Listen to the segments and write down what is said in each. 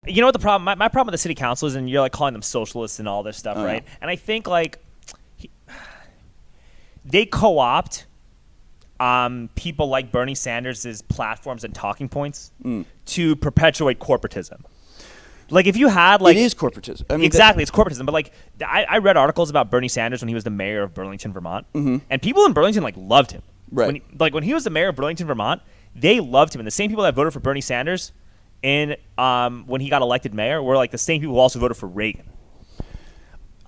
You know what the problem? My problem with the city council is, and you're like calling them socialists and all this stuff, right? And I think like they co-opt people like Bernie Sanders' platforms and talking points to perpetuate corporatism. Like if you had like it is corporatism. I mean, exactly, it's corporatism. But like I read articles about Bernie Sanders when he was the mayor of Burlington, Vermont, and people in Burlington like loved him. Right. When he was the mayor of Burlington, Vermont, they loved him, and the same people that voted for Bernie Sanders in when he got elected mayor were like the same people who also voted for Reagan.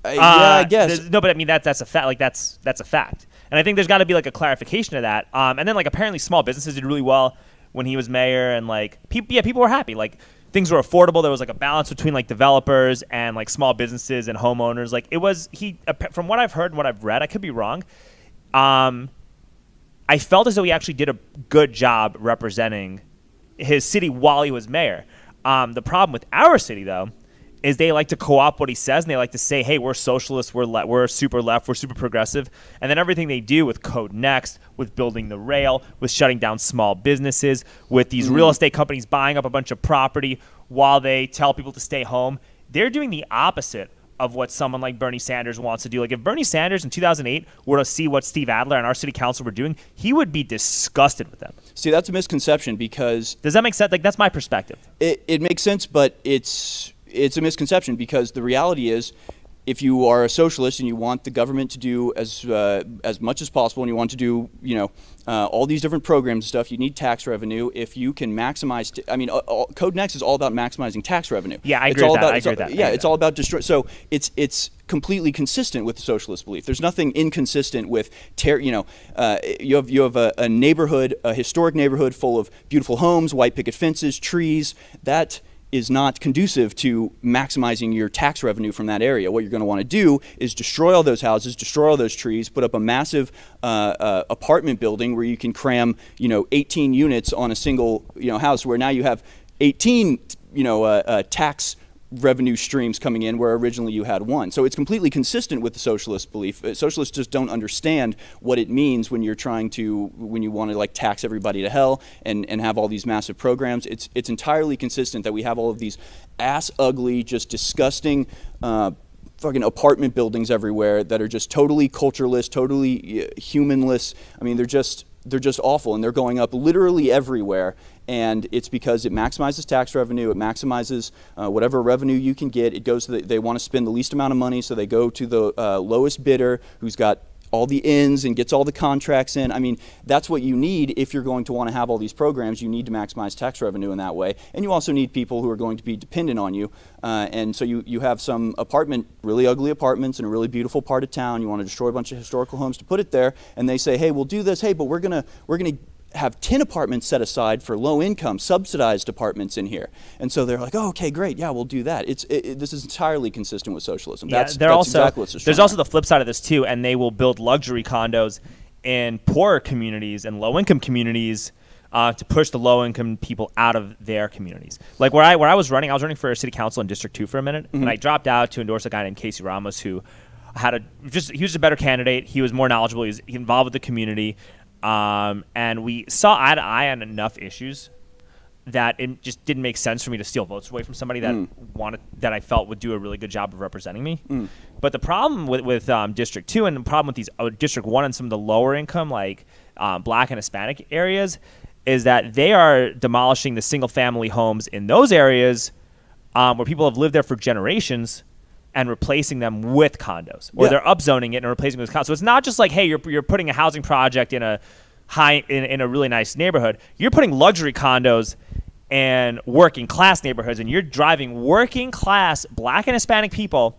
Yeah, I guess. No, but I mean that's a fact. Like that's a fact. And I think there's got to be like a clarification of that. And then like apparently small businesses did really well when he was mayor, and like people were happy. Like things were affordable. There was like a balance between like developers and like small businesses and homeowners. Like it was from what I've heard and what I've read, I could be wrong. I felt as though he actually did a good job representing his city while he was mayor. The problem with our city though is they like to co-opt what he says, and they like to say, hey, we're socialists, we're super left, we're super progressive. And then everything they do with Code Next, with building the rail, with shutting down small businesses, with these real estate companies buying up a bunch of property while they tell people to stay home, they're doing the opposite of what someone like Bernie Sanders wants to do. Like if Bernie Sanders in 2008 were to see what Steve Adler and our city council were doing, he would be disgusted with them. See, that's a misconception because... Does that make sense? Like that's my perspective. It makes sense, but it's a misconception because the reality is if you are a socialist and you want the government to do as much as possible, and you want to do all these different programs and stuff, you need tax revenue. If you can maximize, Code Next is all about maximizing tax revenue. Yeah, I agree with that. Yeah, it's all about destroy. So it's completely consistent with the socialist belief. There's nothing inconsistent with you have a neighborhood, a historic neighborhood full of beautiful homes, white picket fences, trees. That is not conducive to maximizing your tax revenue from that area. What you're going to want to do is destroy all those houses, destroy all those trees, put up a massive apartment building where you can cram 18 units on a single house, where now you have 18 tax revenue streams coming in where originally you had one. So it's completely consistent with the socialist belief. Socialists just don't understand what it means when you want to like tax everybody to hell and have all these massive programs. It's entirely consistent that we have all of these ass ugly, just disgusting fucking apartment buildings everywhere that are just totally cultureless, totally humanless. I mean, they're just awful, and they're going up literally everywhere. And it's because it maximizes tax revenue, it maximizes whatever revenue you can get. It goes to they want to spend the least amount of money, so they go to the lowest bidder who's got all the ins and gets all the contracts in. I mean, that's what you need if you're going to want to have all these programs. You need to maximize tax revenue in that way. And you also need people who are going to be dependent on you. And so you have some really ugly apartments in a really beautiful part of town. You want to destroy a bunch of historical homes to put it there. And they say, hey, we'll do this. Hey, but we're gonna have 10 apartments set aside for low-income, subsidized apartments in here. And so they're like, oh, okay, great, yeah, we'll do that. This is entirely consistent with socialism. Yeah, that's exactly what's there's also the flip side of this, too, and they will build luxury condos in poorer communities and low-income communities to push the low-income people out of their communities. Like where I was running for a city council in District 2 for a minute, and I dropped out to endorse a guy named Casey Ramos who he was a better candidate. He was more knowledgeable. He was involved with the community. And we saw eye to eye on enough issues that it just didn't make sense for me to steal votes away from somebody that I felt would do a really good job of representing me. But the problem with District 2 and the problem with these District 1 and some of the lower income, like Black and Hispanic areas, is that they are demolishing the single family homes in those areas where people have lived there for generations, and replacing them with condos, or they're upzoning it and replacing it with condos. So it's not just like, hey, you're putting a housing project in a really nice neighborhood. You're putting luxury condos in working class neighborhoods, and you're driving working class Black and Hispanic people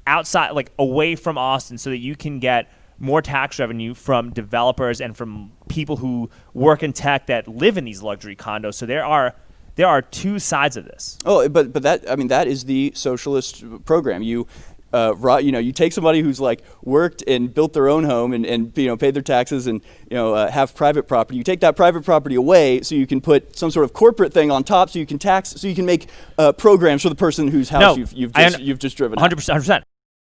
outside, like away from Austin, so that you can get more tax revenue from developers and from people who work in tech that live in these luxury condos. So there are two sides of this. Oh, but that is the socialist program. You take somebody who's like worked and built their own home and paid their taxes and have private property. You take that private property away so you can put some sort of corporate thing on top, so you can make programs for the person whose house you've just driven. 100%.